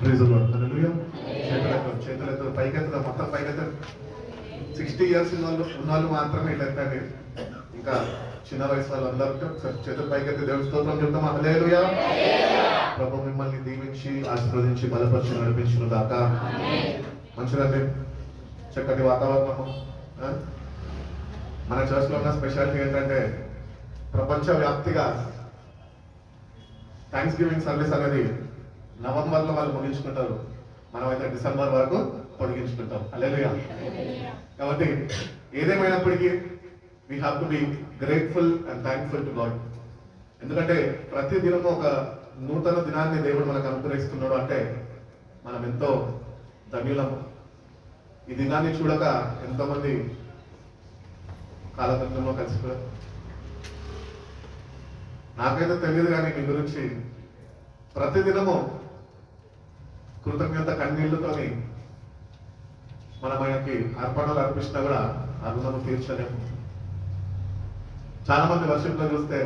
Praise the lord. హల్లెలూయా. చేతులతో పైకెత్తుదా, మొత్తం పైకెత్తండి. 60 years ఉన్నవాళ్ళు మాత్రమే ఇట్లా ఎత్తండి. ఇంకా చిన్న వయసు వాళ్ళు అందరూ చేతులు పైకెత్తి దేవుని స్తోత్రం చెప్తాం. హల్లెలూయా. ప్రభు మిమ్మల్ని దీవించి ఆశీర్వదించి బలపరిచి నడిపించిన దాకా. మంచిదండి, చక్కటి వాతావరణము. మన చర్చ్లో ఉన్న స్పెషాలిటీ ఏంటంటే ప్రపంచవ్యాప్తిగా థ్యాంక్స్ గివింగ్ సర్వీస్ అనేది నవంబర్లో వాళ్ళు ముగించుకుంటారు. మనమైతే డిసెంబర్ వరకు పొడిగించుకుంటాం. హల్లెలూయా. కాబట్టి ఏదేమైనప్పటికీ we have to be grateful and thankful to God. ఎందుకంటే ప్రతి దినము ఒక నూతన దినాన్ని దేవుడు మనకు అనుగ్రహిస్తున్నాడు అంటే మనం ఎంతో ధన్యులము. ఈ దినాన్ని చూడక ఎంతోమంది కాలగంగంలో కలిసిపోయారు. నాకైతే తెలియదు, కానీ మీ గురించి ప్రతిదినము కృతజ్ఞత కన్నీళ్లతోని మనం ఆయనకి అర్పణలు అర్పించినా కూడా ఆ రుణము తీర్చలేము. చాలా మంది వర్షిప్లో చూస్తే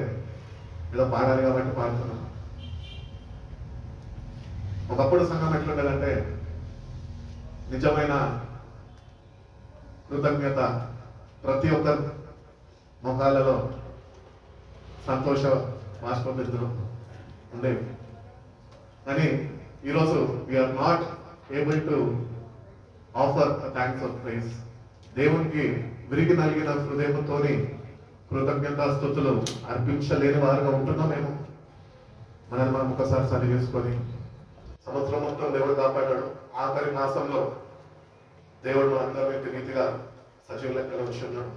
ఏదో పాడాలి కాబట్టి పాడుతున్నాం. ఒకప్పుడు సంఘం ఎట్లుండదంటే నిజమైన కృతజ్ఞత ప్రతి ఒక్కరు ముఖాలలో సంతోష బాష్పబిందులు ఉండేవి. కానీ ఈరోజు we are not able to offer thanks of praise. దేవునికి విరిగి నలిగిన హృదయంతోని కృతజ్ఞతా స్తుతులు అర్పించలేని వారుగా ఉంటున్నాం మేము. మనల్ని మనం ఒకసారి సరి చేసుకొని, సంవత్సరం మొత్తం దేవుడు కాపాడాడు, ఆఖరి మాసంలో దేవుడు అందరినీ రీతిగా సజీవ లెక్కలో వచ్చి ఉన్నాడు.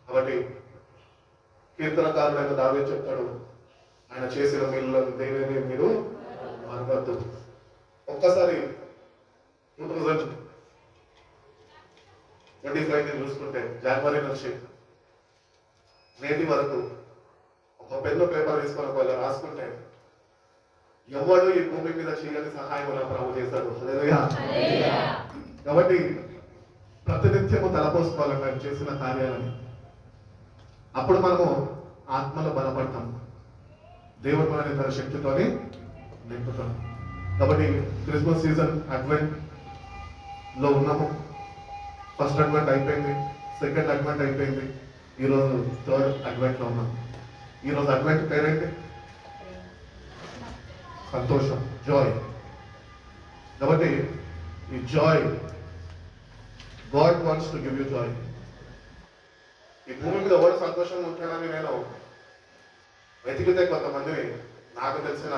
కాబట్టి కీర్తనకారుడైన దావీదు చెప్తాడు, ఆయన చేసిన మేలులను దేనిని మీరు మరవద్దు. ఒక్కసారి 2025 చూసుకుంటే జనవరి నుంచి నేటి వరకు ఒక పెన్ను పేపర్ తీసుకొని ఒకవేళ రాసుకుంటే ఎవడు ఈ భూమి మీద చేయని సహాయం నా ప్రభు చేశాడు. హల్లెలూయా. కాబట్టి ప్రతినిత్యము తలపోసుకోవాలి మేము చేసిన కార్యాలని. అప్పుడు మనము ఆత్మలో బలపడతాం, దేవుడు మనని తన శక్తితోని నింపుతాం. కాబట్టి క్రిస్మస్ సీజన్ అడ్వెంట్ లో ఉన్నాము. ఫస్ట్ అడ్వెంట్ అయిపోయింది, సెకండ్ అడ్వెంట్ అయిపోయింది, ఈరోజు థర్డ్ అడ్వెంట్ లో ఉన్నాం. ఈరోజు అడ్వెంట్ పేరేంటి? సంతోషం, జాయ్. కాబట్టి ఈ Joy, God wants to give you Joy. ఈ భూమి మీద ఎవరు సంతోషంగా ఉంటాడని నేను వెతికితే కొంతమందిని నాకు తెలిసిన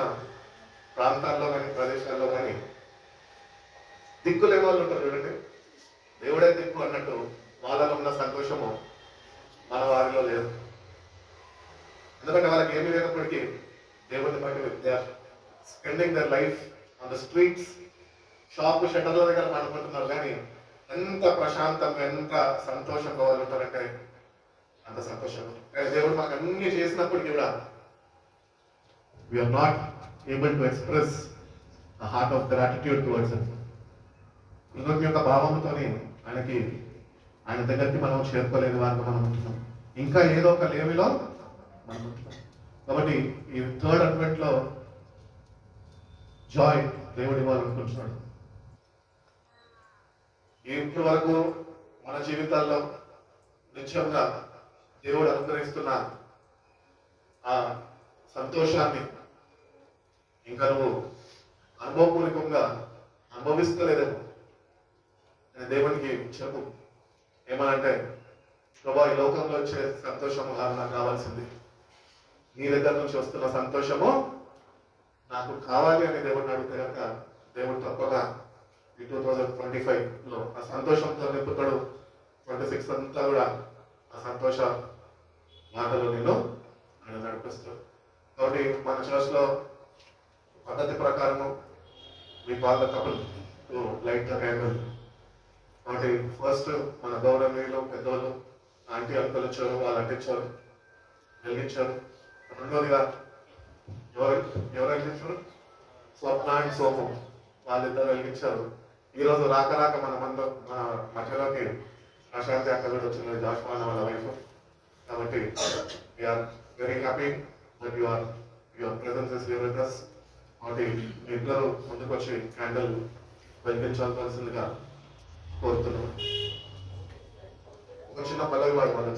ప్రాంతాల్లో కానీ ప్రదేశాల్లో కానీ దిక్కులే వాళ్ళు ఉంటారు చూడండి. దేవుడే దిక్కు అన్నట్టు వాళ్ళలో ఉన్న సంతోషము మన వారిలో లేదు. ఎందుకంటే వాళ్ళకి ఏమీ లేనప్పటికీ దేవుడిని బట్టి they are spending their life on the streets. Shop షట్టర్ల దగ్గర పడుకుంటున్నారు, కానీ ఎంత ప్రశాంతంగా ఎంత సంతోషంగా వాళ్ళు ఉంటారంటే అంత సంతోషంగా. కానీ దేవుడు మాకు అన్ని చేసినప్పటికీ కూడా we are not able to express the heart of gratitude towards him. కృతజ్ఞత భావంతోని ఆయన దగ్గరికి మనం చేరుకోలేని వారికి మనం ఉంటున్నాం. ఇంకా ఏదో ఒక లేవిలో మనం ఉంటున్నాం. కాబట్టి ఈ థర్డ్ అడ్వెంట్ లో జాయ్ దేవుడు ఇవ్వాలనుకుంటున్నాడు. ఇప్పటి వరకు మన జీవితాల్లో నిత్యంగా దేవుడు అనుగ్రహిస్తున్న ఆ సంతోషాన్ని ఇంకా నువ్వు అనుభవపూర్వకంగా అనుభవిస్తలేదేమో. నేను దేవునికి చెప్పు, ఏమనంటే, ప్రభా ఈ లోకంలో వచ్చే సంతోషము నాకు కావాల్సింది, నీ దగ్గర నుంచి వస్తున్న సంతోషము నాకు కావాలి అని దేవుడిని అడిగితే కనుక దేవుడు తప్పగా ఈ 2025లో ఆ సంతోషంతో నింపుతాడు. 26 అంతా కూడా ఆ సంతోష మాటలు నేను ఆయన నడిపిస్తాడు. కాబట్టి మన చర్చ్లో పద్ధతి ప్రకారము మీ పాత couple to light the candle. కాబట్టి ఫస్ట్ మన గౌరవనీయులు పెద్దవాళ్ళు ఆంటీ అంకులు వచ్చారు, వాళ్ళు అంటించారు, వెలిగించారు. రెండోదిగా ఎవరు వెలిగించారు? స్వప్న అండ్ సోము, వాళ్ళిద్దరు వెలిగించారు. ఈరోజు రాక మన మధ్యలోకి ప్రశాంతి అక్కడ వచ్చింది, జాషువా వాళ్ళ వైఫ్. కాబట్టి we are very happy that your presence is here with us. కాబట్టి ఇద్దరు ముందుకు వచ్చి క్యాండిల్ వెలిగించాల్సిందిగా కోరుతున్నాను. ఒక చిన్న పల్లవి వాడు మన